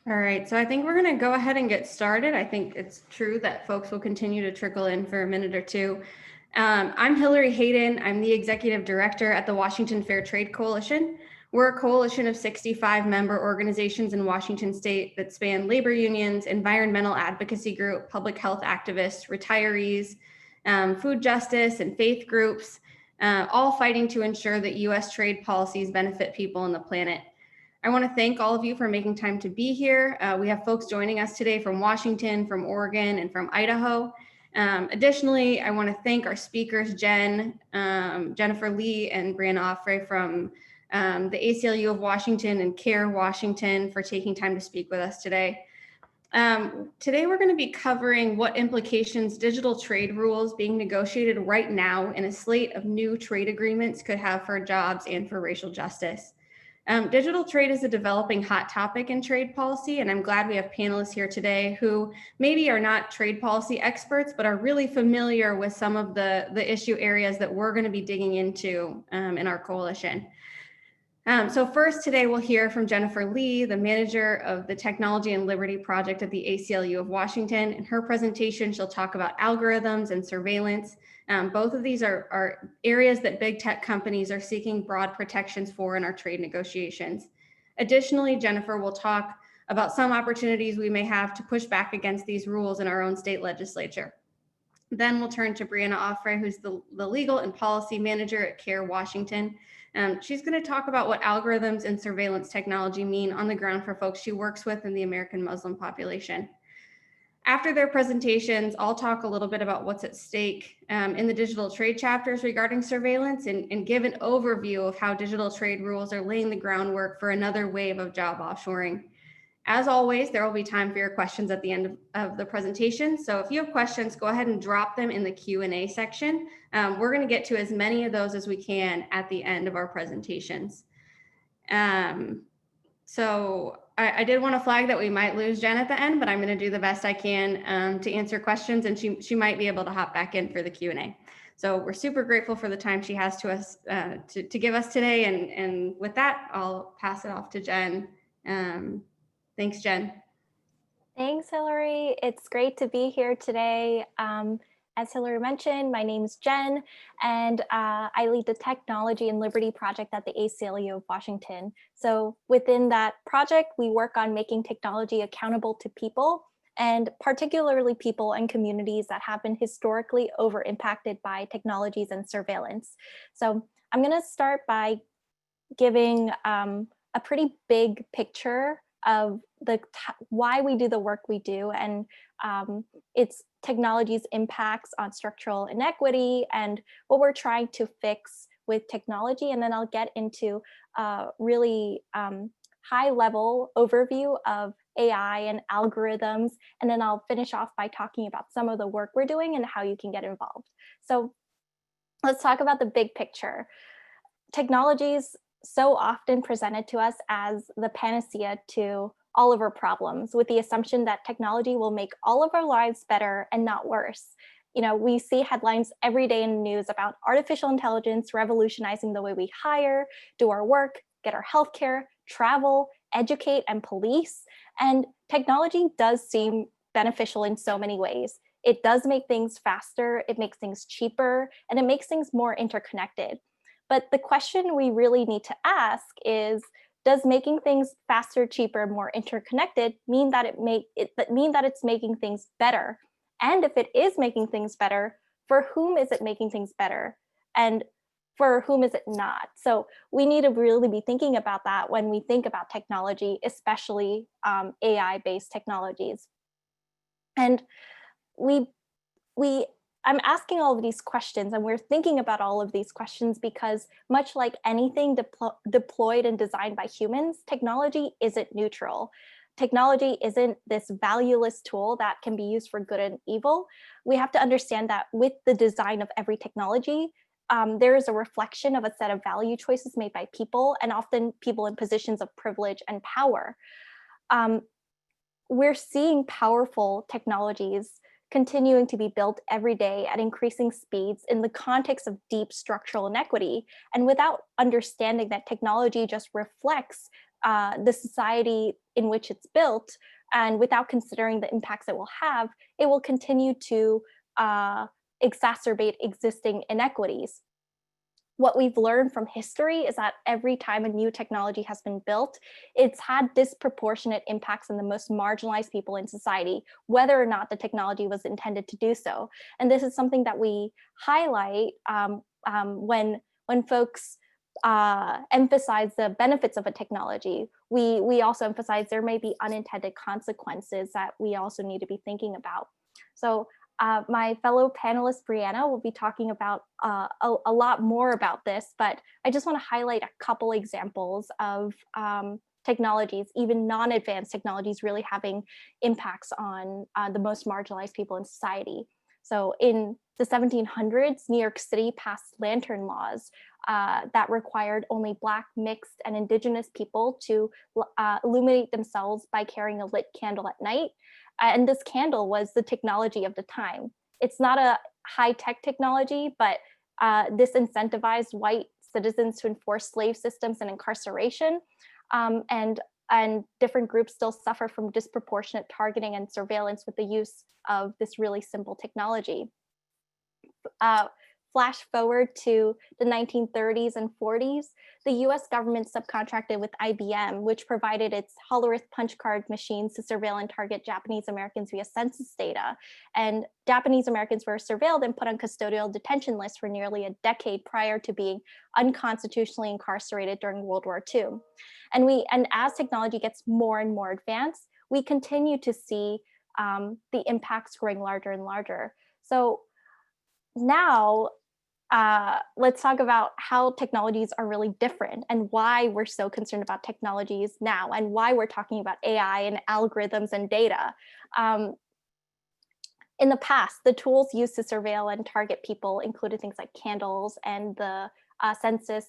All right, so I think we're going to go ahead and get started. I think it's true that folks will continue to trickle in for a minute or two. I'm Hillary Hayden. I'm the Executive Director at the Washington Fair Trade Coalition. We're a coalition of 65 member organizations in Washington state that span labor unions, environmental advocacy group, public health activists, retirees, food justice, and faith groups, all fighting to ensure that U.S. trade policies benefit people and the planet. I want to thank all of you for making time to be here. We have folks joining us today from Washington, from Oregon, and from Idaho. Additionally, I want to thank our speakers, Jennifer Lee and Brianna Offray from the ACLU of Washington and CARE Washington for taking time to speak with us today. Today, we're going to be covering what implications digital trade rules being negotiated right now in a slate of new trade agreements could have for jobs and for racial justice. Digital trade is a developing hot topic in trade policy, and I'm glad we have panelists here today who maybe are not trade policy experts, but are really familiar with some of the issue areas that we're going to be digging into in our coalition. So first today, we'll hear from Jennifer Lee, the manager of the Technology and Liberty Project at the ACLU of Washington. In her presentation, she'll talk about algorithms and surveillance. Both of these are areas that big tech companies are seeking broad protections for in our trade negotiations. Additionally, Jennifer will talk about some opportunities we may have to push back against these rules in our own state legislature. Then we'll turn to Brianna Offray, who's the legal and policy manager at CARE Washington. She's going to talk about what algorithms and surveillance technology mean on the ground for folks she works with in the American Muslim population. After their presentations, I'll talk a little bit about what's at stake in the digital trade chapters regarding surveillance and give an overview of how digital trade rules are laying the groundwork for another wave of job offshoring. As always, there will be time for your questions at the end of the presentation. So if you have questions, go ahead and drop them in the Q&A section. We're going to get to as many of those as we can at the end of our presentations. So I did want to flag that we might lose Jen at the end, but I'm going to do the best I can to answer questions, and she might be able to hop back in for the Q&A. So we're super grateful for the time she has to us to give us today. And with that, I'll pass it off to Jen. Thanks, Jen. Thanks, Hillary. It's great to be here today. As Hillary mentioned, my name is Jen, and I lead the Technology and Liberty Project at the ACLU of Washington. So within that project, we work on making technology accountable to people, and particularly people and communities that have been historically over-impacted by technologies and surveillance. So I'm going to start by giving a pretty big picture of why we do the work we do, and its technology's impacts on structural inequity and what we're trying to fix with technology. And then I'll get into a really high level overview of AI and algorithms. And then I'll finish off by talking about some of the work we're doing and how you can get involved. So let's talk about the big picture. Technologies so often presented to us as the panacea to all of our problems, with the assumption that technology will make all of our lives better and not worse. You know, we see headlines every day in the news about artificial intelligence revolutionizing the way we hire, do our work, get our healthcare, travel, educate, and police. And technology does seem beneficial in so many ways. It does make things faster, it makes things cheaper, and it makes things more interconnected. But the question we really need to ask is, does making things faster, cheaper, more interconnected mean that it's making things better? And if it is making things better, for whom is it making things better? And for whom is it not? So we need to really be thinking about that when we think about technology, especially AI-based technologies. And I'm asking all of these questions, and we're thinking about all of these questions because, much like anything deployed and designed by humans, technology isn't neutral. Technology isn't this valueless tool that can be used for good and evil. We have to understand that with the design of every technology, there is a reflection of a set of value choices made by people, and often people in positions of privilege and power. We're seeing powerful technologies continuing to be built every day at increasing speeds in the context of deep structural inequity, and without understanding that technology just reflects the society in which it's built, and without considering the impacts it will continue to exacerbate existing inequities. What we've learned from history is that every time a new technology has been built, it's had disproportionate impacts on the most marginalized people in society, whether or not the technology was intended to do so. And this is something that we highlight when folks emphasize the benefits of a technology. We also emphasize there may be unintended consequences that we also need to be thinking about. So my fellow panelist, Brianna, will be talking about a lot more about this, but I just want to highlight a couple examples of technologies, even non-advanced technologies, really having impacts on the most marginalized people in society. So in the 1700s, New York City passed lantern laws that required only Black, mixed, and Indigenous people to illuminate themselves by carrying a lit candle at night. And this candle was the technology of the time. It's not a high-tech technology, but this incentivized white citizens to enforce slave systems and incarceration. And different groups still suffer from disproportionate targeting and surveillance with the use of this really simple technology. Flash forward to the 1930s and 40s, the US government subcontracted with IBM, which provided its holograph punch card machines to surveil and target Japanese Americans via census data. And Japanese Americans were surveilled and put on custodial detention lists for nearly a decade prior to being unconstitutionally incarcerated during World War II. And as technology gets more and more advanced, we continue to see the impacts growing larger and larger. So now, let's talk about how technologies are really different and why we're so concerned about technologies now and why we're talking about AI and algorithms and data. In the past, the tools used to surveil and target people included things like candles and the census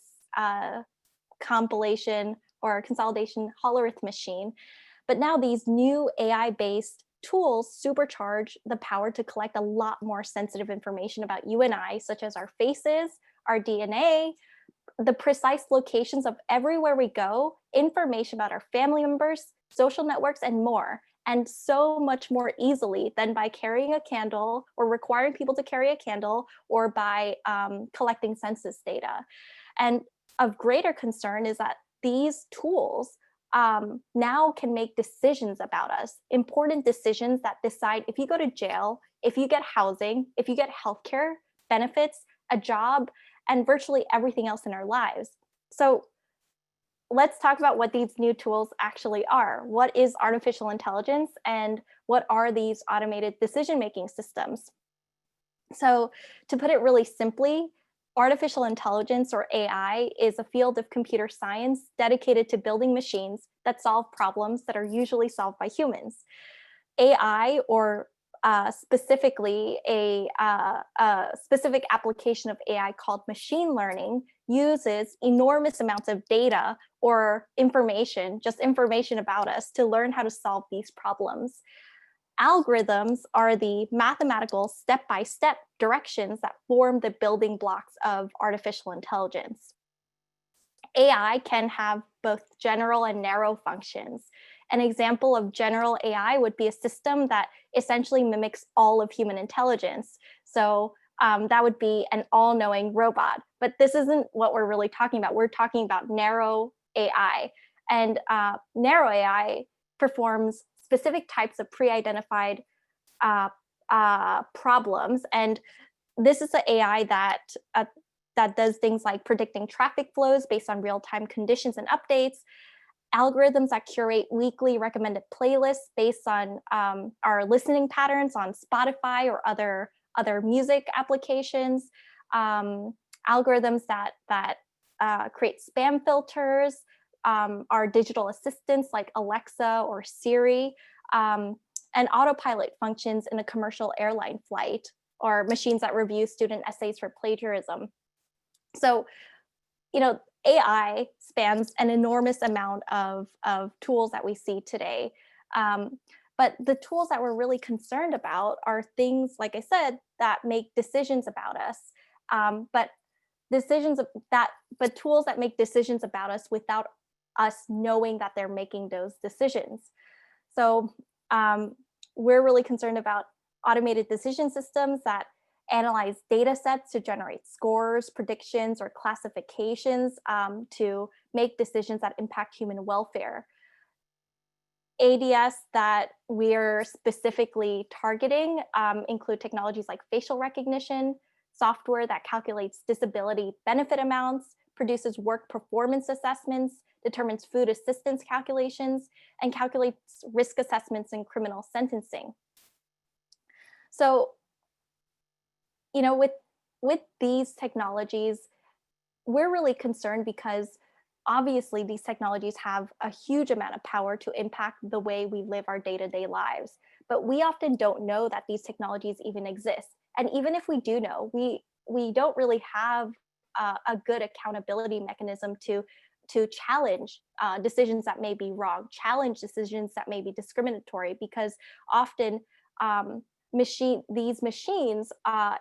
compilation or consolidation holograph machine. But now these new AI-based tools supercharge the power to collect a lot more sensitive information about you and I, such as our faces, our DNA, the precise locations of everywhere we go, information about our family members, social networks, and more. And so much more easily than by carrying a candle or requiring people to carry a candle or by collecting census data. And of greater concern is that these tools now can make decisions about us, important decisions that decide if you go to jail, if you get housing, if you get healthcare benefits, a job, and virtually everything else in our lives. So let's talk about what these new tools actually are. What is artificial intelligence and what are these automated decision-making systems? So to put it really simply, artificial intelligence, or AI, is a field of computer science dedicated to building machines that solve problems that are usually solved by humans. AI, or specifically a specific application of AI called machine learning, uses enormous amounts of data or information, just information about us, to learn how to solve these problems. Algorithms are the mathematical step-by-step directions that form the building blocks of artificial intelligence. AI can have both general and narrow functions. An example of general AI would be a system that essentially mimics all of human intelligence. So that would be an all-knowing robot. But this isn't what we're really talking about. We're talking about narrow AI. And narrow AI performs specific types of pre-identified problems. And this is the AI that does things like predicting traffic flows based on real-time conditions and updates, algorithms that curate weekly recommended playlists based on our listening patterns on Spotify or other music applications, algorithms that create spam filters, our digital assistants like Alexa or Siri, and autopilot functions in a commercial airline flight, or machines that review student essays for plagiarism. So, AI spans an enormous amount of tools that we see today. But the tools that we're really concerned about are things, like I said, that make decisions about us. But tools that make decisions about us without us knowing that they're making those decisions. So we're really concerned about automated decision systems that analyze data sets to generate scores, predictions, or classifications to make decisions that impact human welfare. ADS that we're specifically targeting include technologies like facial recognition, software that calculates disability benefit amounts, produces work performance assessments, determines food assistance calculations, and calculates risk assessments in criminal sentencing. So, you know, with these technologies, we're really concerned because obviously these technologies have a huge amount of power to impact the way we live our day-to-day lives. But we often don't know that these technologies even exist. And even if we do know, we don't really have a good accountability mechanism to challenge decisions that may be wrong, challenge decisions that may be discriminatory, because often these machines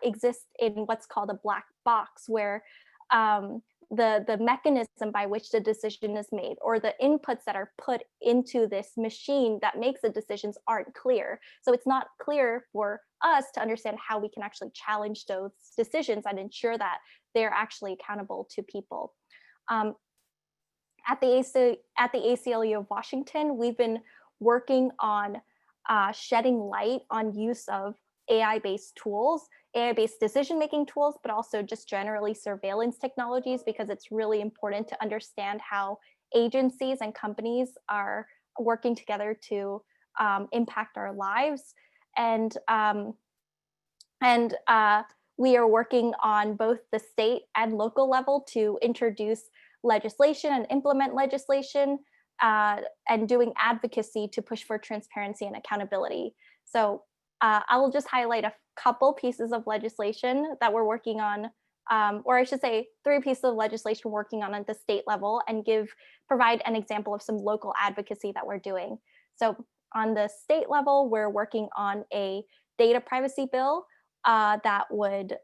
exist in what's called a black box, where the mechanism by which the decision is made or the inputs that are put into this machine that makes the decisions aren't clear. So it's not clear for us to understand how we can actually challenge those decisions and ensure that they're actually accountable to people. At the ACLU of Washington, we've been working on shedding light on use of AI-based tools, AI-based decision-making tools, but also just generally surveillance technologies, because it's really important to understand how agencies and companies are working together to impact our lives. And we are working on both the state and local level to introduce legislation and implement legislation, and doing advocacy to push for transparency and accountability. So I will just highlight a couple pieces of legislation that we're working on, or I should say 3 pieces of legislation we're working on at the state level, and provide an example of some local advocacy that we're doing. So on the state level, we're working on a data privacy bill that would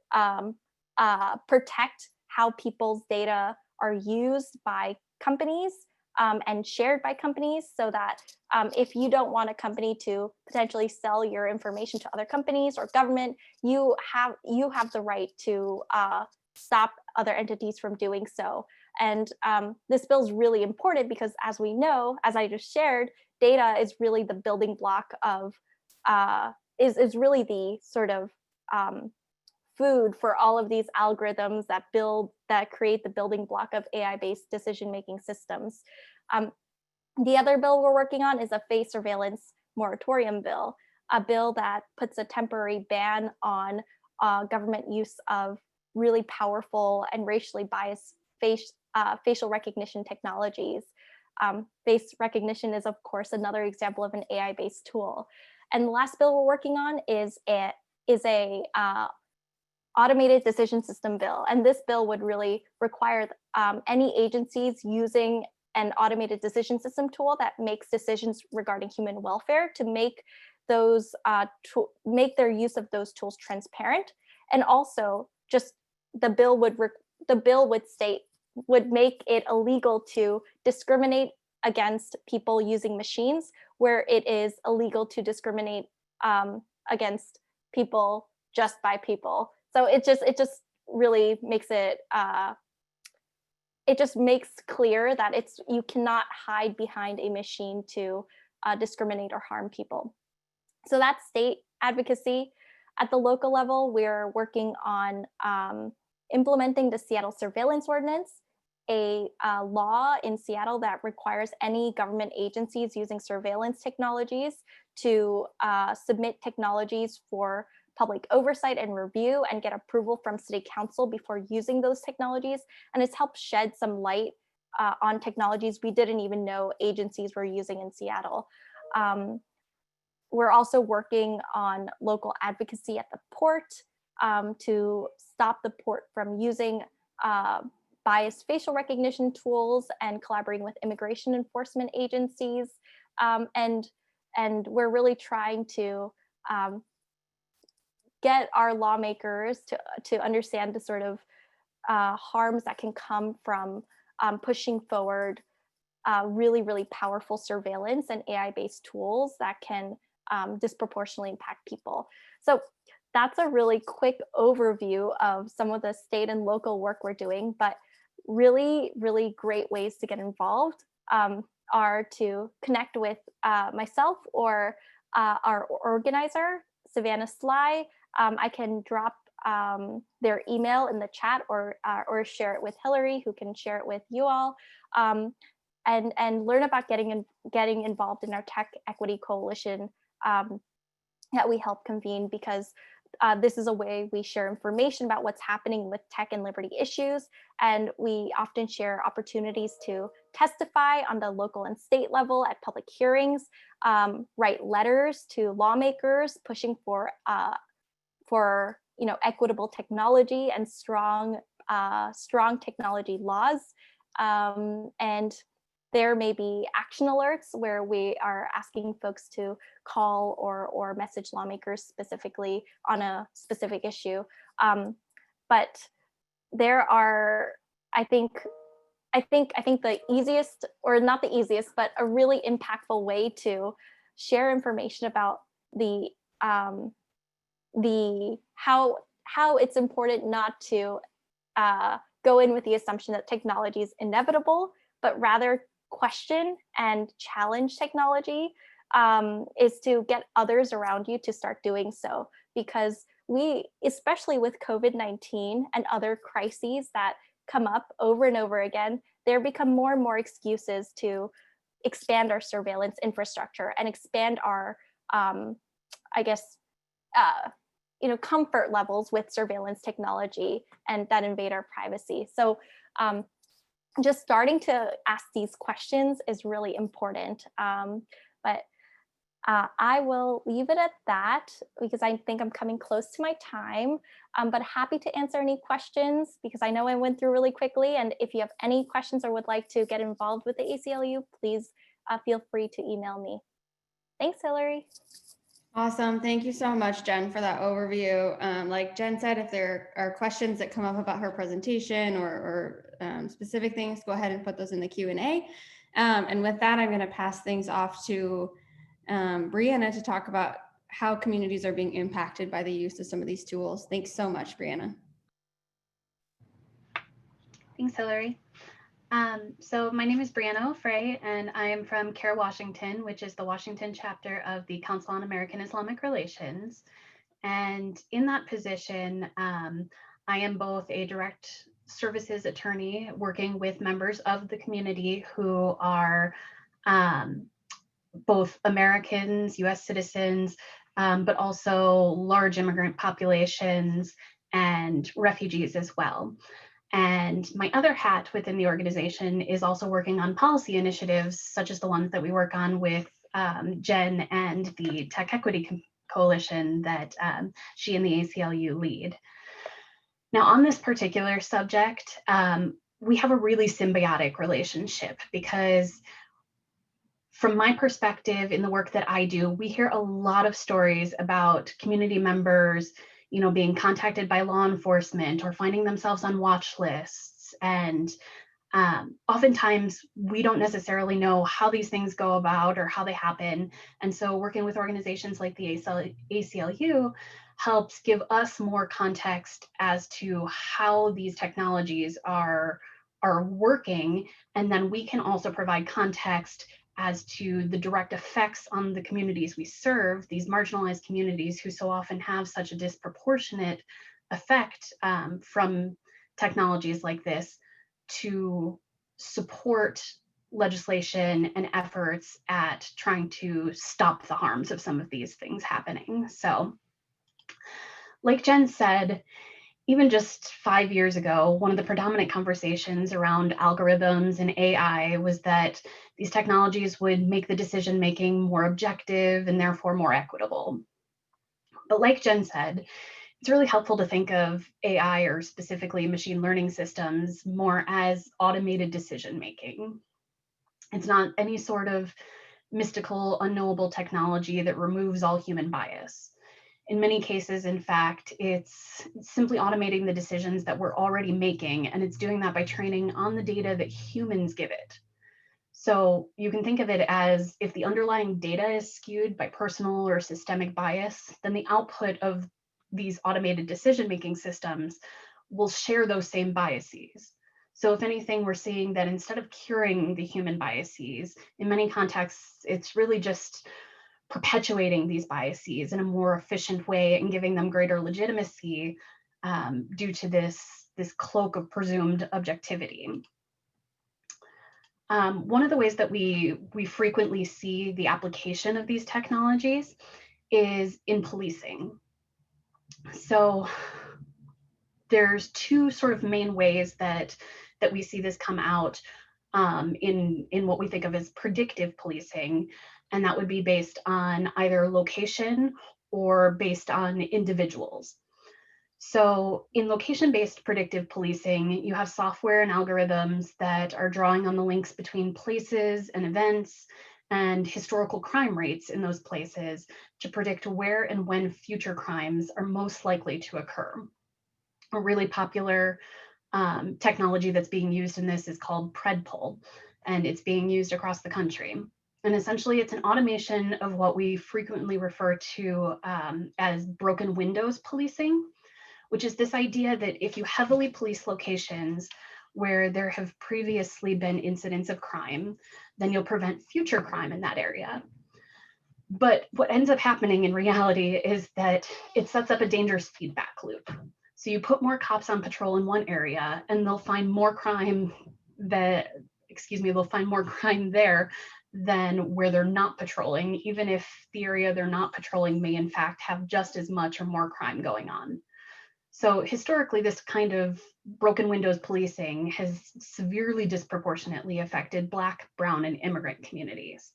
protect how people's data are used by companies and shared by companies, so that if you don't want a company to potentially sell your information to other companies or government, you have the right to stop other entities from doing so. And this bill is really important because, as we know, as I just shared, data is really the building block of is really the sort of food for all of these algorithms that create the building block of AI-based decision-making systems. The other bill we're working on is a face surveillance moratorium bill, a bill that puts a temporary ban on government use of really powerful and racially biased facial recognition technologies. Face recognition is, of course, another example of an AI-based tool. And the last bill we're working on is a automated decision system bill. And this bill would really require any agencies using an automated decision system tool that makes decisions regarding human welfare to make those make their use of those tools transparent. And also, just the bill would make it illegal to discriminate against people using machines, where it is illegal to discriminate against people just by people. So it just really makes it just makes clear that you cannot hide behind a machine to discriminate or harm people. So that's state advocacy. At the local level, we're working on implementing the Seattle Surveillance Ordinance, a law in Seattle that requires any government agencies using surveillance technologies to submit technologies for public oversight and review and get approval from city council before using those technologies. And it's helped shed some light on technologies we didn't even know agencies were using in Seattle. We're also working on local advocacy at the port to stop the port from using biased facial recognition tools and collaborating with immigration enforcement agencies. And we're really trying to get our lawmakers to understand the sort of harms that can come from pushing forward really, really powerful surveillance and AI-based tools that can disproportionately impact people. So that's a really quick overview of some of the state and local work we're doing, but really, really great ways to get involved are to connect with myself or our organizer, Savannah Sly. I can drop their email in the chat or share it with Hillary, who can share it with you all, and learn about getting involved in our Tech Equity Coalition that we help convene, because this is a way we share information about what's happening with tech and liberty issues. And we often share opportunities to testify on the local and state level at public hearings, write letters to lawmakers pushing for equitable technology and strong technology laws. And there may be action alerts where we are asking folks to call or message lawmakers specifically on a specific issue. But there are, I think the easiest, or not the easiest, but a really impactful way to share information about the how it's important not to go in with the assumption that technology is inevitable, but rather question and challenge technology, is to get others around you to start doing so. Because we, especially with COVID-19 and other crises that come up over and over again, there become more and more excuses to expand our surveillance infrastructure and expand our, comfort levels with surveillance technology and that invade our privacy. So just starting to ask these questions is really important. But I will leave it at that, because I think I'm coming close to my time, but happy to answer any questions, because I know I went through really quickly. And if you have any questions or would like to get involved with the ACLU, please feel free to email me. Thanks, Hillary. Awesome. Thank you so much, Jen, for that overview. Like Jen said, if there are questions that come up about her presentation or specific things, go ahead and put those in the Q&A. And with that, I'm going to pass things off to Brianna to talk about how communities are being impacted by the use of some of these tools. Thanks so much, Brianna. Thanks, Hillary. So my name is Brianna Frey, and I am from CARE Washington, which is the Washington chapter of the Council on American Islamic Relations. And in that position, I am both a direct services attorney working with members of the community who are both Americans, US citizens, but also large immigrant populations and refugees as well. And my other hat within the organization is also working on policy initiatives, such as the ones that we work on with Jen and the Tech Equity Coalition that she and the ACLU lead. Now, on this particular subject, we have a really symbiotic relationship, because from my perspective in the work that I do, we hear a lot of stories about community members being contacted by law enforcement or finding themselves on watch lists. And oftentimes we don't necessarily know how these things go about or how they happen. And so working with organizations like the ACLU helps give us more context as to how these technologies are working. And then we can also provide context as to the direct effects on the communities we serve, these marginalized communities who so often have such a disproportionate effect from technologies like this, to support legislation and efforts at trying to stop the harms of some of these things happening. So, like Jen said, even just 5 years ago, one of the predominant conversations around algorithms and AI was that these technologies would make the decision-making more objective and therefore more equitable. But like Jen said, it's really helpful to think of AI, or specifically machine learning systems, more as automated decision-making. It's not any sort of mystical, unknowable technology that removes all human bias. In many cases, in fact, it's simply automating the decisions that we're already making, and it's doing that by training on the data that humans give it. So you can think of it as if the underlying data is skewed by personal or systemic bias, then the output of these automated decision-making systems will share those same biases. So if anything, we're seeing that instead of curing the human biases, in many contexts, it's really just perpetuating these biases in a more efficient way and giving them greater legitimacy due to this cloak of presumed objectivity. One of the ways that we frequently see the application of these technologies is in policing. So there's two sort of main ways that we see this come out in what we think of as predictive policing, and that would be based on either location or based on individuals. So in location-based predictive policing, you have software and algorithms that are drawing on the links between places and events and historical crime rates in those places to predict where and when future crimes are most likely to occur. A really popular technology that's being used in this is called PredPol, and it's being used across the country. And essentially, it's an automation of what we frequently refer to as broken windows policing, which is this idea that if you heavily police locations where there have previously been incidents of crime, then you'll prevent future crime in that area. But what ends up happening in reality is that it sets up a dangerous feedback loop. So you put more cops on patrol in one area and they'll find more crime there than where they're not patrolling, even if the area they're not patrolling may in fact have just as much or more crime going on. So historically, this kind of broken windows policing has severely disproportionately affected Black, Brown, and immigrant communities.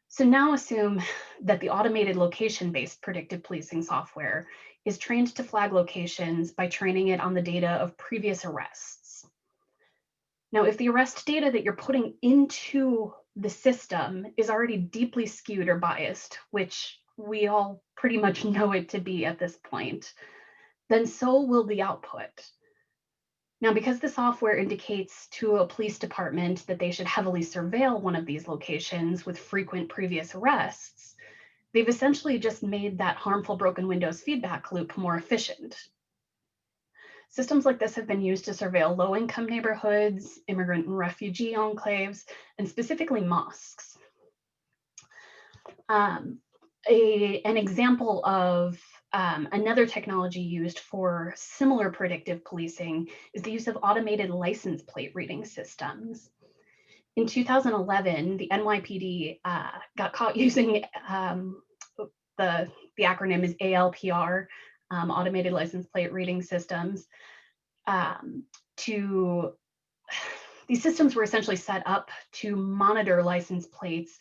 So now assume that the automated location-based predictive policing software is trained to flag locations by training it on the data of previous arrests. Now, if the arrest data that you're putting into the system is already deeply skewed or biased, which we all pretty much know it to be at this point, then so will the output. Now, because the software indicates to a police department that they should heavily surveil one of these locations with frequent previous arrests, they've essentially just made that harmful broken windows feedback loop more efficient. Systems like this have been used to surveil low-income neighborhoods, immigrant and refugee enclaves, and specifically mosques. An example of another technology used for similar predictive policing is the use of automated license plate reading systems. In 2011, the NYPD got caught using the acronym is ALPR, automated license plate reading systems. These systems were essentially set up to monitor license plates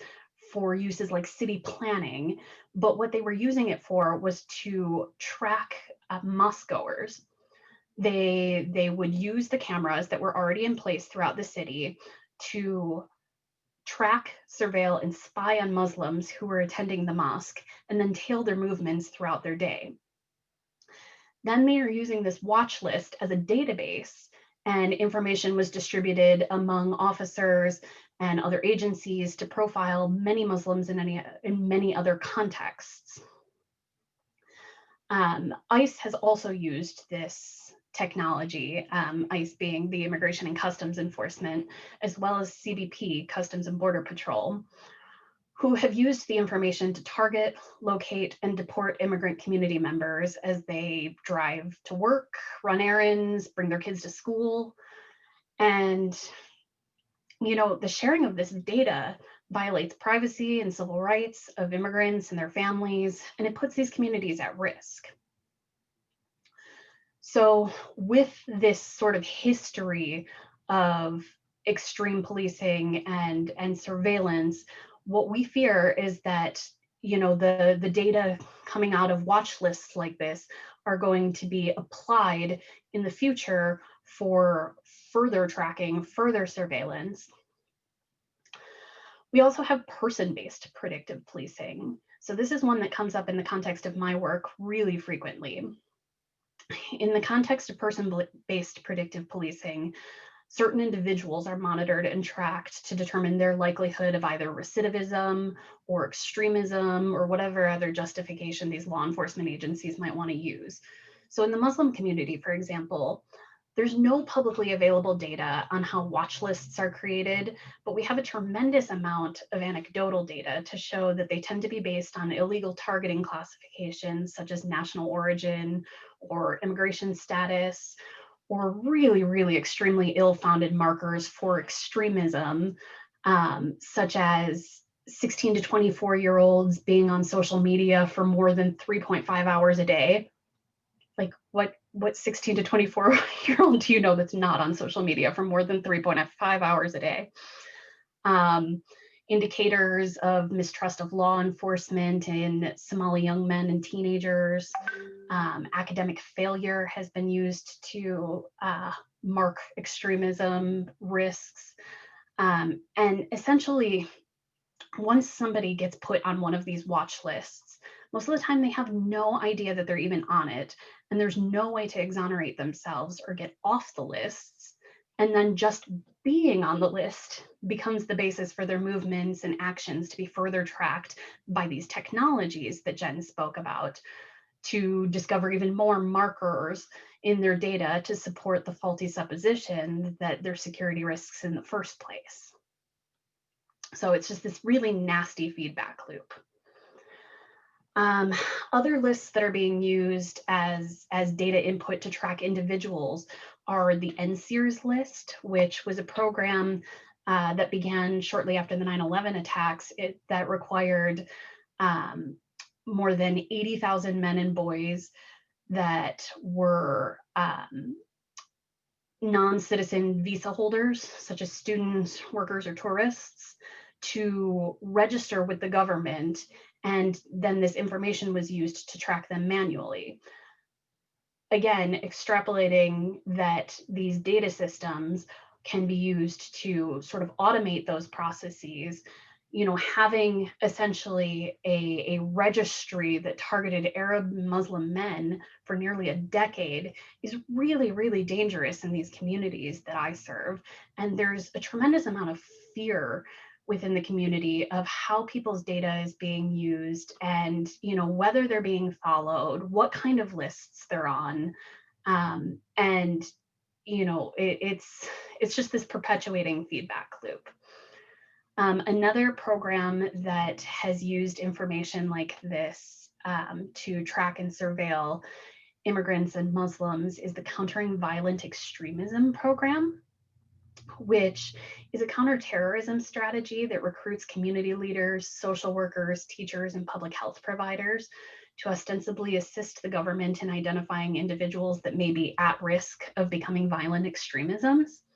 for uses like city planning, but what they were using it for was to track mosque goers. They would use the cameras that were already in place throughout the city to track, surveil, and spy on Muslims who were attending the mosque, and then tail their movements throughout their day. Then they are using this watch list as a database, and information was distributed among officers and other agencies to profile many Muslims in many other contexts. ICE has also used this technology, ICE being the Immigration and Customs Enforcement, as well as CBP, Customs and Border Patrol, who have used the information to target, locate, and deport immigrant community members as they drive to work, run errands, bring their kids to school. And the sharing of this data violates privacy and civil rights of immigrants and their families, and it puts these communities at risk. So with this sort of history of extreme policing and surveillance, what we fear is that the data coming out of watch lists like this are going to be applied in the future for further tracking, further surveillance. We also have person-based predictive policing. So this is one that comes up in the context of my work really frequently. In the context of person-based predictive policing, certain individuals are monitored and tracked to determine their likelihood of either recidivism or extremism or whatever other justification these law enforcement agencies might want to use. So in the Muslim community, for example, there's no publicly available data on how watch lists are created, but we have a tremendous amount of anecdotal data to show that they tend to be based on illegal targeting classifications such as national origin or immigration status, or really, really extremely ill-founded markers for extremism, such as 16 to 24-year-olds being on social media for more than 3.5 hours a day. Like what 16 to 24-year-old do you know that's not on social media for more than 3.5 hours a day? Indicators of mistrust of law enforcement in Somali young men and teenagers. Academic failure has been used to mark extremism risks. And essentially, once somebody gets put on one of these watch lists, most of the time they have no idea that they're even on it, and there's no way to exonerate themselves or get off the lists. And then just being on the list becomes the basis for their movements and actions to be further tracked by these technologies that Jen spoke about, to discover even more markers in their data to support the faulty supposition that they're security risks in the first place. So it's just this really nasty feedback loop. Other lists that are being used as data input to track individuals are the NSEERS list, which was a program that began shortly after the 9/11 attacks that required more than 80,000 men and boys that were non-citizen visa holders, such as students, workers, or tourists, to register with the government, and then this information was used to track them manually. Again, extrapolating that these data systems can be used to sort of automate those processes. You know, having essentially a registry that targeted Arab Muslim men for nearly a decade is really, really dangerous in these communities that I serve. And there's a tremendous amount of fear within the community of how people's data is being used, and whether they're being followed, what kind of lists they're on, and it's just this perpetuating feedback loop. Another program that has used information like this to track and surveil immigrants and Muslims is the Countering Violent Extremism program, which is a counterterrorism strategy that recruits community leaders, social workers, teachers, and public health providers to ostensibly assist the government in identifying individuals that may be at risk of becoming violent extremists.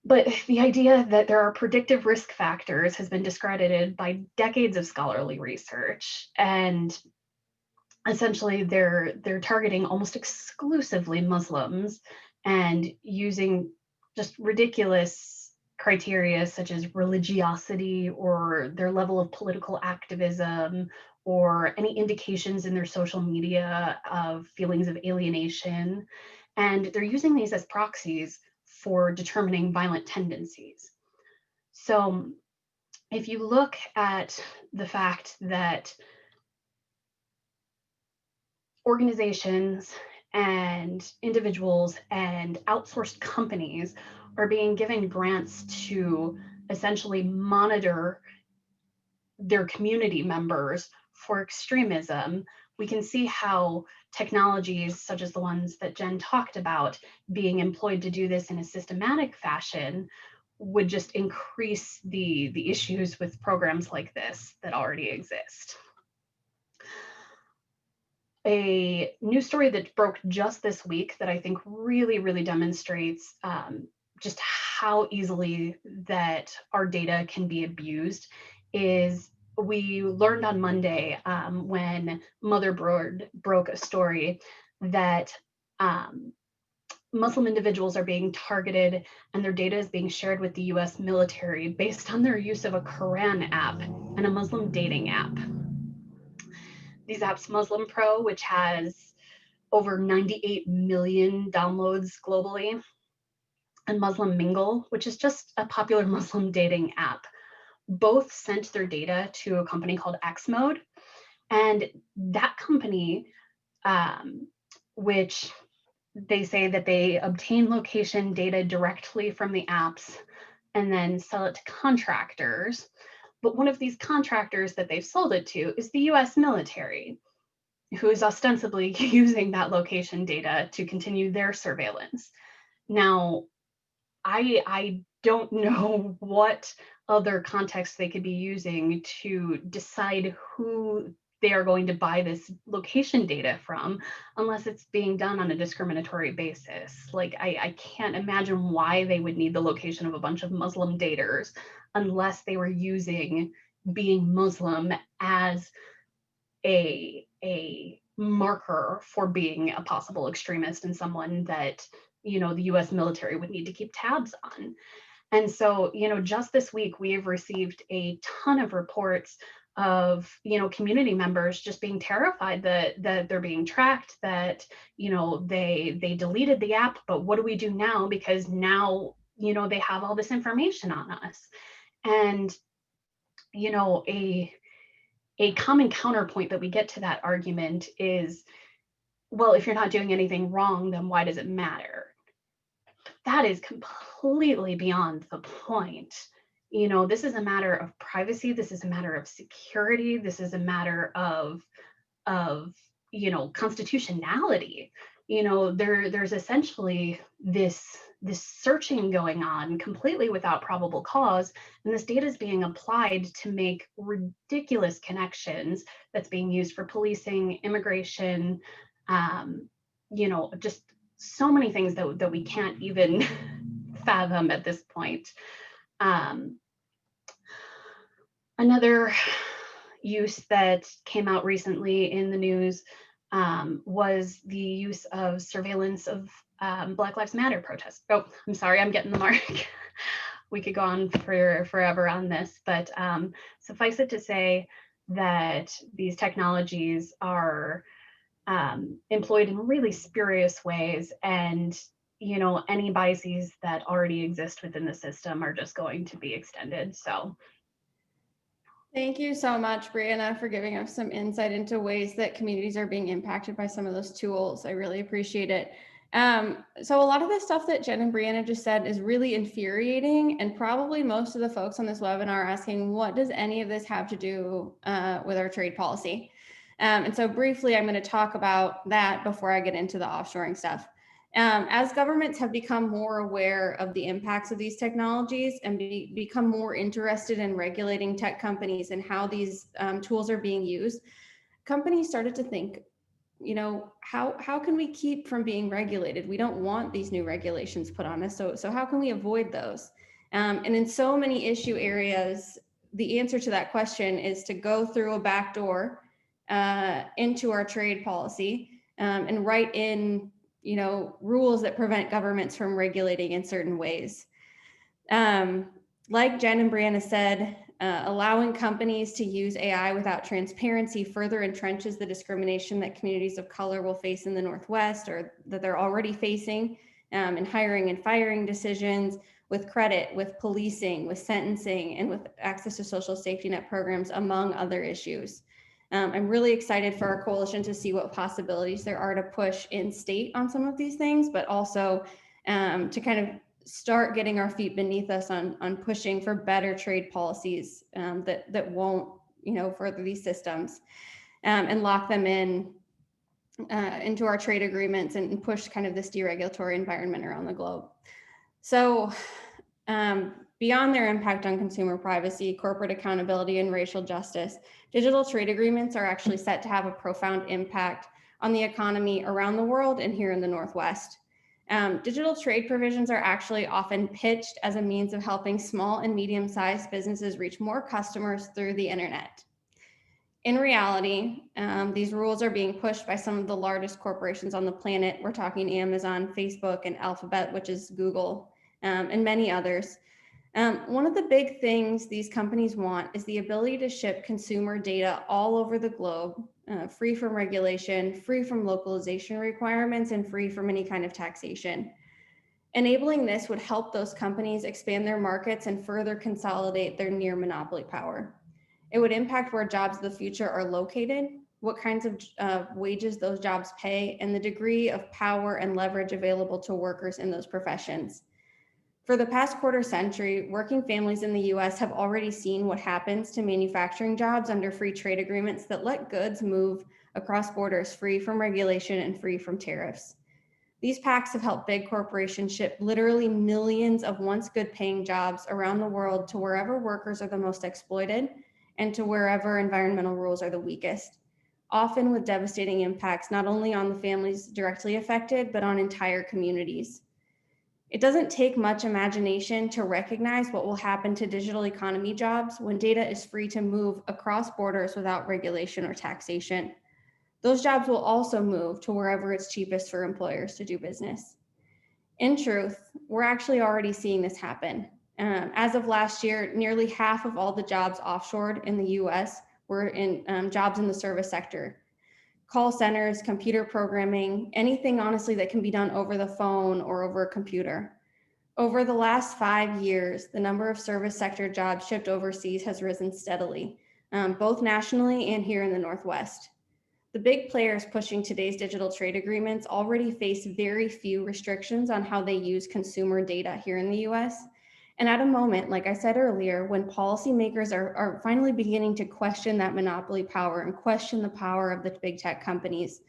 But the idea that there are predictive risk factors has been discredited by decades of scholarly research, and essentially they're targeting almost exclusively Muslims and using just ridiculous criteria such as religiosity or their level of political activism or any indications in their social media of feelings of alienation. And they're using these as proxies for determining violent tendencies. So if you look at the fact that organizations and individuals and outsourced companies are being given grants to essentially monitor their community members for extremism, we can see how technologies such as the ones that Jen talked about being employed to do this in a systematic fashion would just increase the issues with programs like this that already exist. A news story that broke just this week that I think really, really demonstrates just how easily that our data can be abused is we learned on Monday when Motherboard broke a story that Muslim individuals are being targeted and their data is being shared with the US military based on their use of a Quran app and a Muslim dating app. These apps, Muslim Pro, which has over 98 million downloads globally. And Muslim Mingle, which is just a popular Muslim dating app, both sent their data to a company called Xmode. And that company, which they say that they obtain location data directly from the apps and then sell it to contractors. But one of these contractors that they've sold it to is the US military, who is ostensibly using that location data to continue their surveillance. Now, I don't know what other context they could be using to decide who they are going to buy this location data from, unless it's being done on a discriminatory basis. Like, I can't imagine why they would need the location of a bunch of Muslim daters unless they were using being Muslim as a marker for being a possible extremist and someone that, you know, the US military would need to keep tabs on. And so, you know, just this week, we have received a ton of reports of, you know, community members just being terrified that they're being tracked, that, you know, they deleted the app, but what do we do now? Because now, you know, they have all this information on us. And, you know, a common counterpoint that we get to that argument is, well, if you're not doing anything wrong, then why does it matter? That is completely beyond the point. You know, this is a matter of privacy. This is a matter of security. This is a matter of you know, constitutionality. You know, there's essentially this searching going on completely without probable cause, and this data is being applied to make ridiculous connections that's being used for policing, immigration, you know, just so many things that we can't even fathom at this point. Another use that came out recently in the news was the use of surveillance of Black Lives Matter protests. Oh, I'm sorry, I'm getting the mark. We could go on for forever on this, but suffice it to say that these technologies are employed in really spurious ways, and, you know, any biases that already exist within the system are just going to be extended. So Thank you so much, Brianna, for giving us some insight into ways that communities are being impacted by some of those tools. I really appreciate it. So a lot of the stuff that Jen and Brianna just said is really infuriating, and probably most of the folks on this webinar are asking, what does any of this have to do with our trade policy? And so briefly, I'm going to talk about that before I get into the offshoring stuff. As governments have become more aware of the impacts of these technologies and become more interested in regulating tech companies and how these tools are being used, companies started to think, you know, how can we keep from being regulated? We don't want these new regulations put on us. So how can we avoid those? And in so many issue areas, the answer to that question is to go through a back door into our trade policy and write in, you know, rules that prevent governments from regulating in certain ways. Like Jen and Brianna said, allowing companies to use AI without transparency further entrenches the discrimination that communities of color will face in the Northwest, or that they're already facing in hiring and firing decisions, with credit, with policing, with sentencing, and with access to social safety net programs, among other issues. I'm really excited for our coalition to see what possibilities there are to push in state on some of these things, but also to kind of start getting our feet beneath us on pushing for better trade policies that won't, you know, further these systems and lock them in into our trade agreements and push kind of this deregulatory environment around the globe. So beyond their impact on consumer privacy, corporate accountability, and racial justice, digital trade agreements are actually set to have a profound impact on the economy around the world and here in the Northwest. Digital trade provisions are actually often pitched as a means of helping small and medium-sized businesses reach more customers through the internet. In reality, these rules are being pushed by some of the largest corporations on the planet. We're talking Amazon, Facebook, and Alphabet, which is Google, and many others. One of the big things these companies want is the ability to ship consumer data all over the globe, free from regulation, free from localization requirements, and free from any kind of taxation. Enabling this would help those companies expand their markets and further consolidate their near monopoly power. It would impact where jobs of the future are located, what kinds of wages those jobs pay, and the degree of power and leverage available to workers in those professions. For the past quarter century, working families in the US have already seen what happens to manufacturing jobs under free trade agreements that let goods move across borders free from regulation and free from tariffs. These pacts have helped big corporations ship literally millions of once good paying jobs around the world to wherever workers are the most exploited and to wherever environmental rules are the weakest, often with devastating impacts not only on the families directly affected, but on entire communities. It doesn't take much imagination to recognize what will happen to digital economy jobs when data is free to move across borders without regulation or taxation. Those jobs will also move to wherever it's cheapest for employers to do business. In truth, we're actually already seeing this happen. As of last year, nearly half of all the jobs offshored in the US were in jobs in the service sector. Call centers, computer programming, anything honestly that can be done over the phone or over a computer. Over the last 5 years, the number of service sector jobs shipped overseas has risen steadily, both nationally and here in the Northwest. The big players pushing today's digital trade agreements already face very few restrictions on how they use consumer data here in the US. And at a moment, like I said earlier, when policymakers are finally beginning to question that monopoly power and question the power of the big tech companies,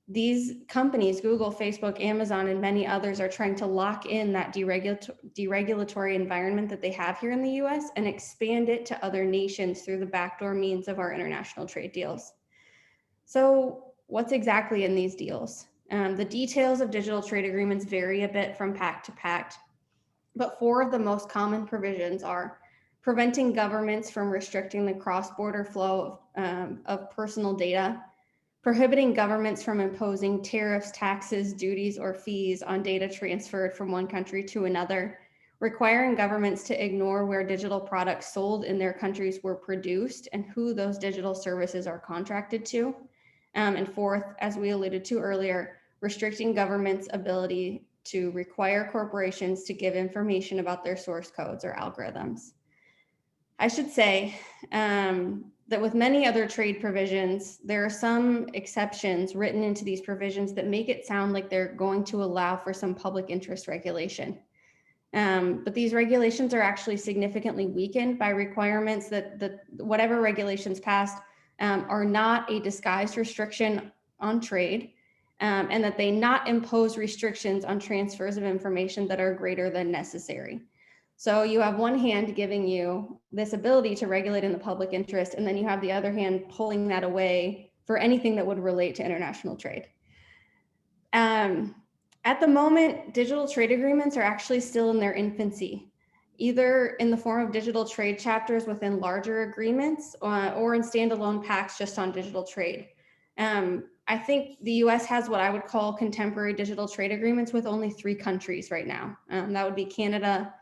these companies, Google, Facebook, Amazon, and many others, are trying to lock in that deregulatory environment that they have here in the US and expand it to other nations through the backdoor means of our international trade deals. So what's exactly in these deals? The details of digital trade agreements vary a bit from pact to pact, but 4 of the most common provisions are preventing governments from restricting the cross-border flow of personal data, prohibiting governments from imposing tariffs, taxes, duties, or fees on data transferred from one country to another, requiring governments to ignore where digital products sold in their countries were produced and who those digital services are contracted to. And 4th, as we alluded to earlier, restricting government's ability to require corporations to give information about their source codes or algorithms. I should say that with many other trade provisions, there are some exceptions written into these provisions that make it sound like they're going to allow for some public interest regulation. But these regulations are actually significantly weakened by requirements that whatever regulations passed are not a disguised restriction on trade, and that they not impose restrictions on transfers of information that are greater than necessary. So you have one hand giving you this ability to regulate in the public interest, and then you have the other hand pulling that away for anything that would relate to international trade. At the moment, digital trade agreements are actually still in their infancy, either in the form of digital trade chapters within larger agreements or in standalone pacts just on digital trade. I think the US has what I would call contemporary digital trade agreements with only 3 countries right now. That would be Canada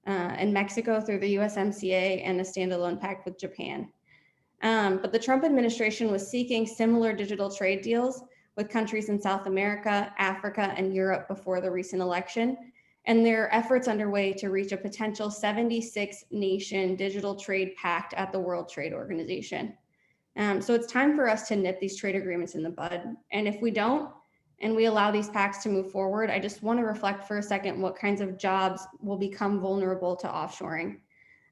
and Mexico through the USMCA, and a standalone pact with Japan. But the Trump administration was seeking similar digital trade deals with countries in South America, Africa, and Europe before the recent election. And there are efforts underway to reach a potential 76-nation digital trade pact at the World Trade Organization. So it's time for us to nip these trade agreements in the bud. And if we don't, and we allow these pacts to move forward, I just want to reflect for a second what kinds of jobs will become vulnerable to offshoring.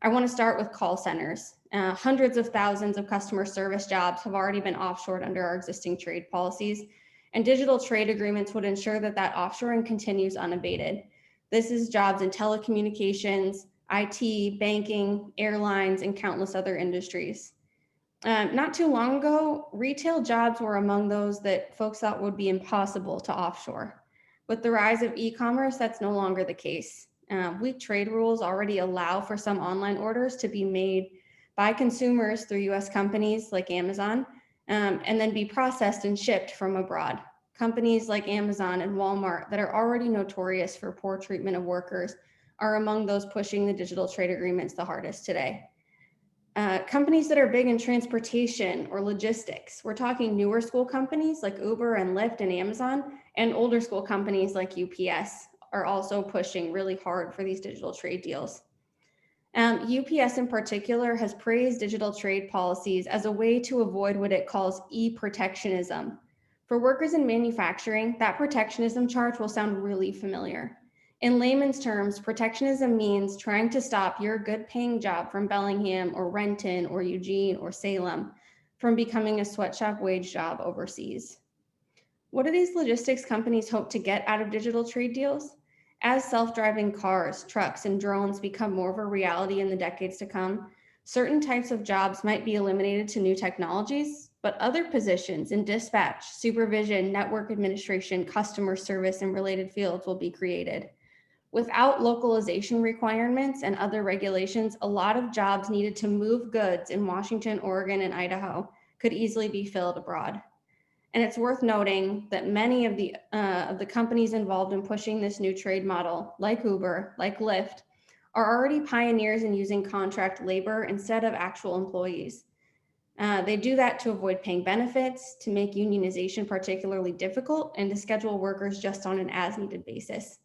I want to start with call centers. Hundreds of thousands of customer service jobs have already been offshored under our existing trade policies, and digital trade agreements would ensure that that offshoring continues unabated. This is jobs in telecommunications, IT, banking, airlines, and countless other industries. Not too long ago, retail jobs were among those that folks thought would be impossible to offshore. With the rise of e-commerce, that's no longer the case. Weak trade rules already allow for some online orders to be made by consumers through US companies like Amazon, and then be processed and shipped from abroad. Companies like Amazon and Walmart that are already notorious for poor treatment of workers are among those pushing the digital trade agreements the hardest today. Companies that are big in transportation or logistics, we're talking newer school companies like Uber and Lyft and Amazon, and older school companies like UPS are also pushing really hard for these digital trade deals. UPS in particular has praised digital trade policies as a way to avoid what it calls e-protectionism. For workers in manufacturing, that protectionism charge will sound really familiar. In layman's terms, protectionism means trying to stop your good paying job from Bellingham or Renton or Eugene or Salem from becoming a sweatshop wage job overseas. What do these logistics companies hope to get out of digital trade deals? As self-driving cars, trucks, and drones become more of a reality in the decades to come, certain types of jobs might be eliminated to new technologies, but other positions in dispatch, supervision, network administration, customer service, and related fields will be created. Without localization requirements and other regulations, a lot of jobs needed to move goods in Washington, Oregon, and Idaho could easily be filled abroad. And it's worth noting that many of the companies involved in pushing this new trade model, like Uber, like Lyft, are already pioneers in using contract labor instead of actual employees. They do that to avoid paying benefits, to make unionization particularly difficult, and to schedule workers just on an as-needed basis.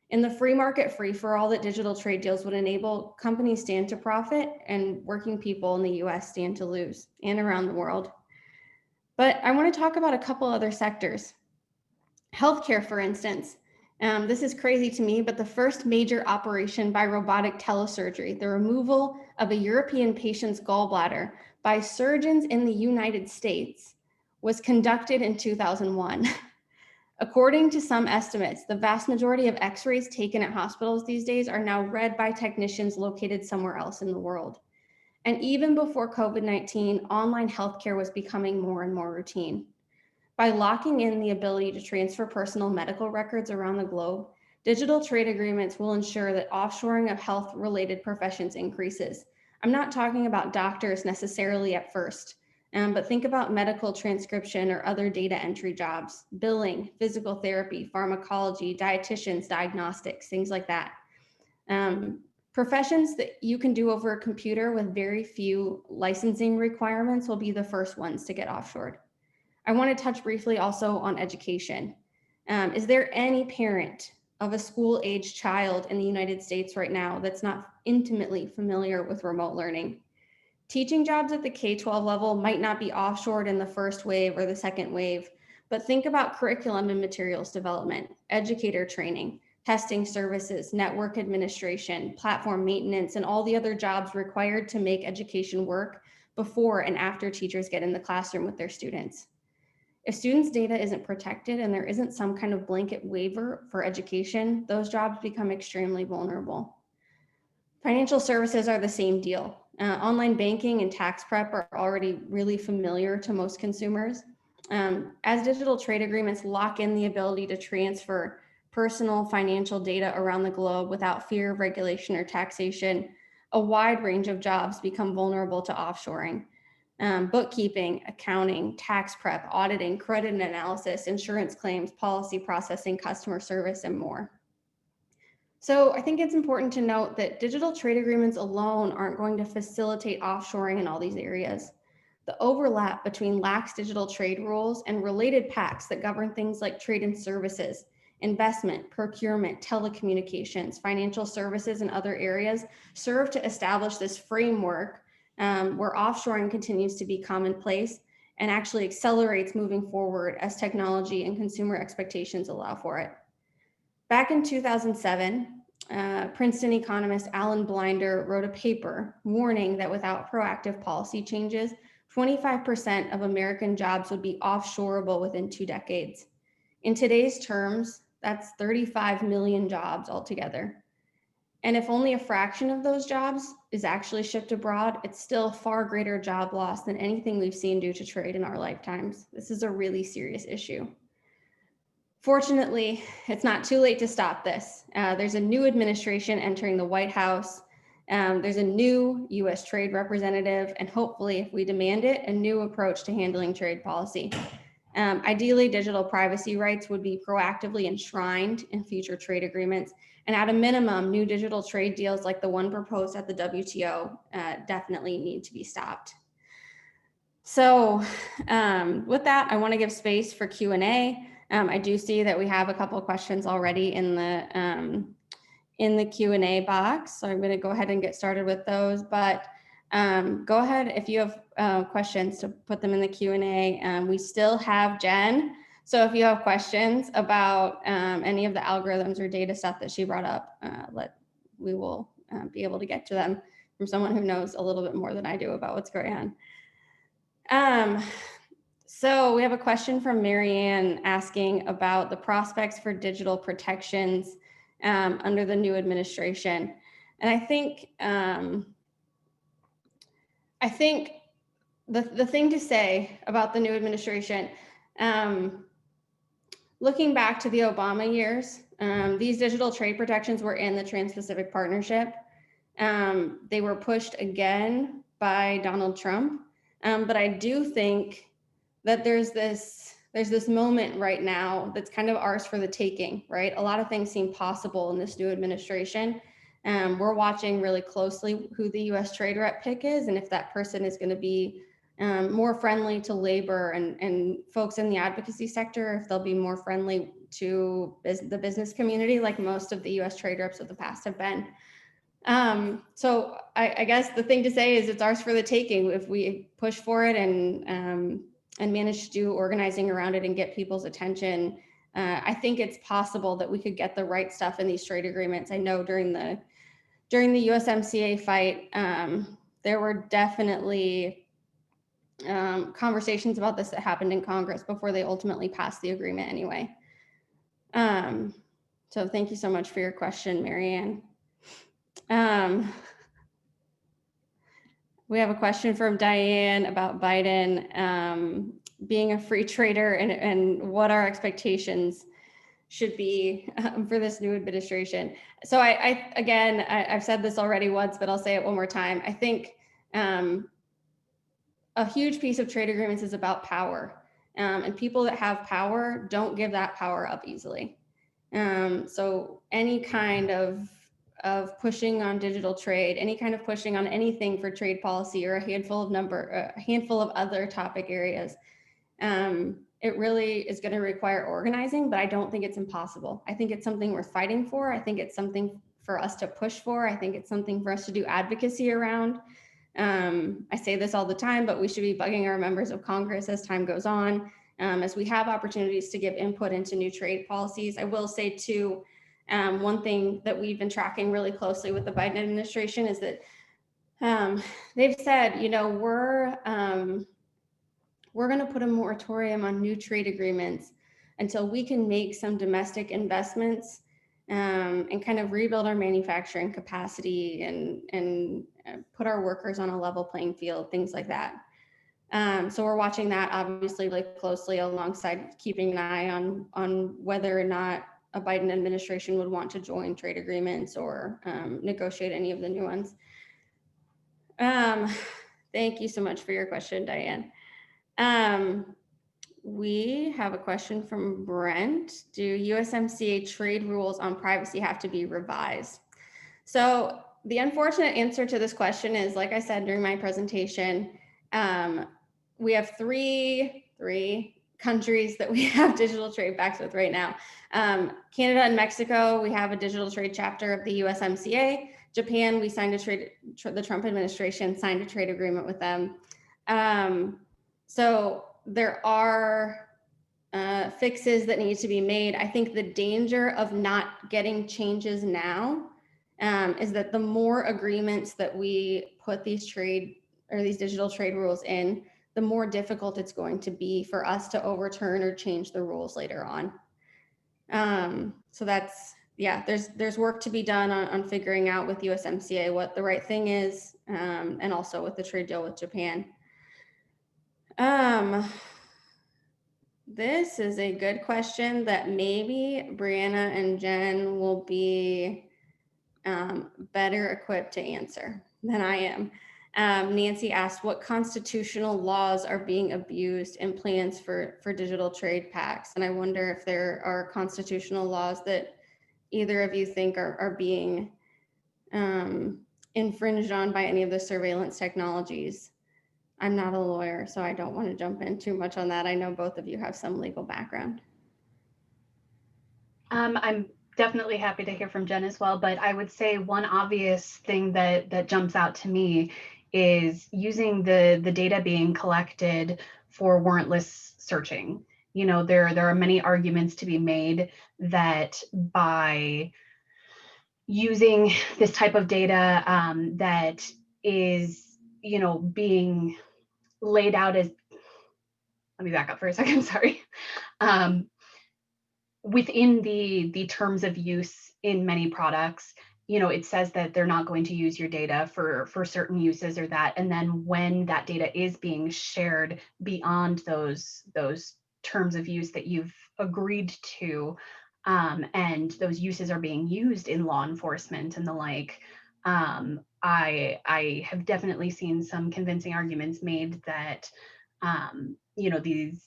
In the free market free-for-all that digital trade deals would enable, companies stand to profit and working people in the US stand to lose, and around the world. But I want to talk about a couple other sectors. Healthcare, for instance. This is crazy to me, but the first major operation by robotic telesurgery, the removal of a European patient's gallbladder by surgeons in the United States, was conducted in 2001. According to some estimates, the vast majority of x-rays taken at hospitals these days are now read by technicians located somewhere else in the world. And even before COVID-19, online healthcare was becoming more and more routine. By locking in the ability to transfer personal medical records around the globe, digital trade agreements will ensure that offshoring of health-related professions increases. I'm not talking about doctors necessarily at first, but think about medical transcription or other data entry jobs, billing, physical therapy, pharmacology, dietitians, diagnostics, things like that. Professions that you can do over a computer with very few licensing requirements will be the first ones to get offshored. I want to touch briefly also on education. Is there any parent of a school-aged child in the United States right now that's not intimately familiar with remote learning? Teaching jobs at the K-12 level might not be offshored in the first wave or the second wave, but think about curriculum and materials development, educator training, testing services, network administration, platform maintenance, and all the other jobs required to make education work before and after teachers get in the classroom with their students. If students' data isn't protected and there isn't some kind of blanket waiver for education, those jobs become extremely vulnerable. Financial services are the same deal. Online banking and tax prep are already really familiar to most consumers. As digital trade agreements lock in the ability to transfer personal financial data around the globe without fear of regulation or taxation, a wide range of jobs become vulnerable to offshoring. Bookkeeping, accounting, tax prep, auditing, credit analysis, insurance claims, policy processing, customer service, and more. So I think it's important to note that digital trade agreements alone aren't going to facilitate offshoring in all these areas. The overlap between lax digital trade rules and related pacts that govern things like trade and services, investment, procurement, telecommunications, financial services, and other areas serve to establish this framework where offshoring continues to be commonplace and actually accelerates moving forward as technology and consumer expectations allow for it. Back in 2007, Princeton economist Alan Blinder wrote a paper warning that without proactive policy changes, 25% of American jobs would be offshoreable within 2 decades. In today's terms, that's 35 million jobs altogether. And if only a fraction of those jobs is actually shipped abroad, it's still far greater job loss than anything we've seen due to trade in our lifetimes. This is a really serious issue. Fortunately, it's not too late to stop this. There's a new administration entering the White House. There's a new US trade representative, and hopefully, if we demand it, a new approach to handling trade policy. Ideally, digital privacy rights would be proactively enshrined in future trade agreements. And at a minimum, new digital trade deals like the one proposed at the WTO definitely need to be stopped. So with that, I want to give space for Q&A. I do see that we have a couple of questions already in the Q&A box. So I'm going to go ahead and get started with those. But go ahead if you have questions to put them in the Q&A. We still have Jen. So if you have questions about any of the algorithms or data stuff that she brought up, we will be able to get to them from someone who knows a little bit more than I do about what's going on. So we have a question from Marianne asking about the prospects for digital protections under the new administration. And I think the thing to say about the new administration, looking back to the Obama years, these digital trade protections were in the Trans-Pacific Partnership. They were pushed again by Donald Trump. But I do think that there's this moment right now that's kind of ours for the taking, right? A lot of things seem possible in this new administration. We're watching really closely who the U.S. trade rep pick is and if that person is going to be more friendly to labor and folks in the advocacy sector, if they'll be more friendly to the business community like most of the U.S. trade reps of the past have been. So I guess the thing to say is it's ours for the taking if we push for it and manage to do organizing around it and get people's attention. I think it's possible that we could get the right stuff in these trade agreements. I know during the USMCA fight, there were definitely conversations about this that happened in Congress before they ultimately passed the agreement anyway. So thank you so much for your question, Marianne. We have a question from Diane about Biden being a free trader and what our expectations should be for this new administration. So I've said this already once, but I'll say it one more time. I think a huge piece of trade agreements is about power, and people that have power don't give that power up easily. So any kind of pushing on digital trade, any kind of pushing on anything for trade policy or a handful of other topic areas, it really is going to require organizing, but I don't think it's impossible. I think it's something worth fighting for. I think it's something for us to push for. I think it's something for us to do advocacy around. I say this all the time, but we should be bugging our members of Congress as time goes on, as we have opportunities to give input into new trade policies. I will say too, one thing that we've been tracking really closely with the Biden administration is that they've said, we're going to put a moratorium on new trade agreements until we can make some domestic investments and kind of rebuild our manufacturing capacity and put our workers on a level playing field, things like that. So we're watching that obviously really closely alongside keeping an eye on whether or not a Biden administration would want to join trade agreements or negotiate any of the new ones. Thank you so much for your question, Diane. We have a question from Brent. Do USMCA trade rules on privacy have to be revised? So the unfortunate answer to this question is, like I said during my presentation, we have three countries that we have digital trade pacts with right now. Canada and Mexico, we have a digital trade chapter of the USMCA. Japan, we signed the Trump administration signed a trade agreement with them. So there are fixes that need to be made. I think the danger of not getting changes now is that the more agreements that we put these digital trade rules in, the more difficult it's going to be for us to overturn or change the rules later on. So there's work to be done on figuring out with USMCA what the right thing is, and also with the trade deal with Japan. This is a good question that maybe Brianna and Jen will be better equipped to answer than I am. Nancy asked, what constitutional laws are being abused in plans for digital trade packs? And I wonder if there are constitutional laws that either of you think are being infringed on by any of the surveillance technologies. I'm not a lawyer, so I don't want to jump in too much on that. I know both of you have some legal background. I'm definitely happy to hear from Jen as well, but I would say one obvious thing that jumps out to me is using the data being collected for warrantless searching. You know, there are many arguments to be made that by using this type of data that is, you know, being laid out as, let me back up for a second, sorry. Within the terms of use in many products, you know, it says that they're not going to use your data for certain uses or that. And then when that data is being shared beyond those terms of use that you've agreed to, and those uses are being used in law enforcement and the like, I have definitely seen some convincing arguments made that, you know, these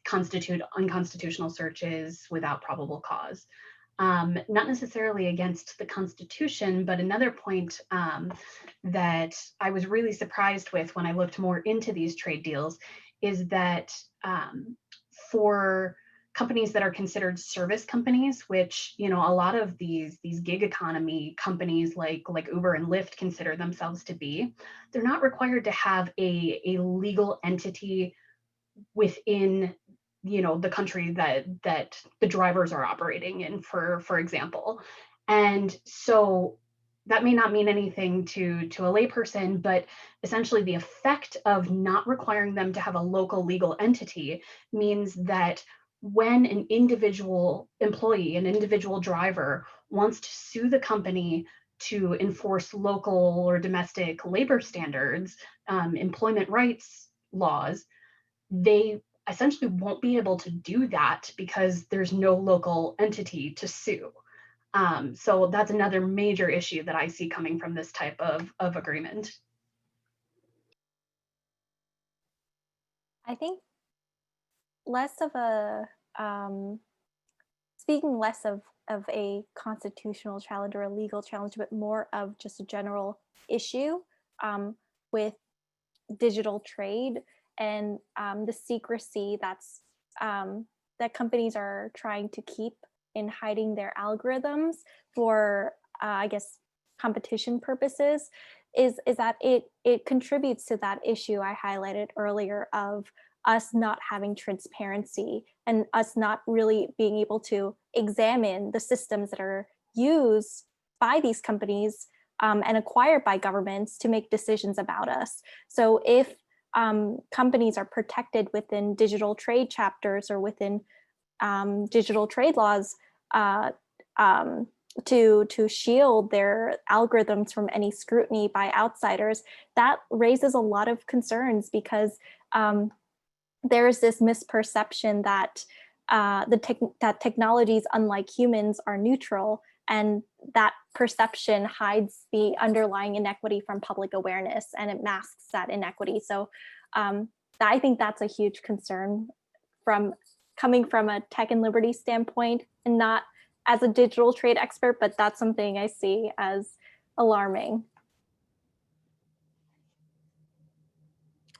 constitute unconstitutional searches without probable cause. Not necessarily against the Constitution, but another point that I was really surprised with when I looked more into these trade deals is that for companies that are considered service companies, which, you know, a lot of these gig economy companies like Uber and Lyft consider themselves to be, they're not required to have a legal entity within, you know, the country that the drivers are operating in, for example. And so that may not mean anything to a layperson, but essentially the effect of not requiring them to have a local legal entity means that when an individual employee, an individual driver wants to sue the company to enforce local or domestic labor standards, employment rights laws, they essentially won't be able to do that because there's no local entity to sue. So that's another major issue that I see coming from this type of agreement. I think less of a, speaking less of a constitutional challenge or a legal challenge, but more of just a general issue with digital trade and the secrecy that's that companies are trying to keep in hiding their algorithms for, I guess, competition purposes, is that it contributes to that issue I highlighted earlier of us not having transparency and us not really being able to examine the systems that are used by these companies and acquired by governments to make decisions about us. So if companies are protected within digital trade chapters or within digital trade laws to shield their algorithms from any scrutiny by outsiders, that raises a lot of concerns because there's this misperception that that technologies, unlike humans, are neutral, and that perception hides the underlying inequity from public awareness, and it masks that inequity. So I think that's a huge concern coming from a tech and liberty standpoint, and not as a digital trade expert, but that's something I see as alarming.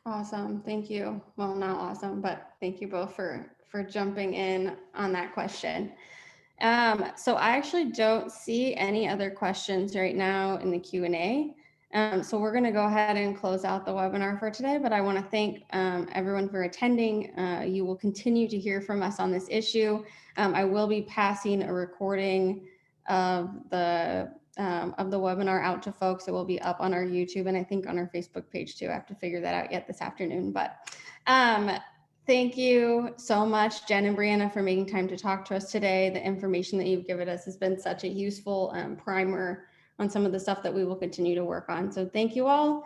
Awesome, thank you. Well, not awesome, but thank you both for jumping in on that question. So I actually don't see any other questions right now in the Q&A. So we're going to go ahead and close out the webinar for today, but I want to thank everyone for attending. You will continue to hear from us on this issue. I will be passing a recording of the webinar out to folks. It will be up on our YouTube and I think on our Facebook page too. I have to figure that out yet this afternoon, but thank you so much, Jen and Brianna, for making time to talk to us today. The information that you've given us has been such a useful primer on some of the stuff that we will continue to work on. So thank you all.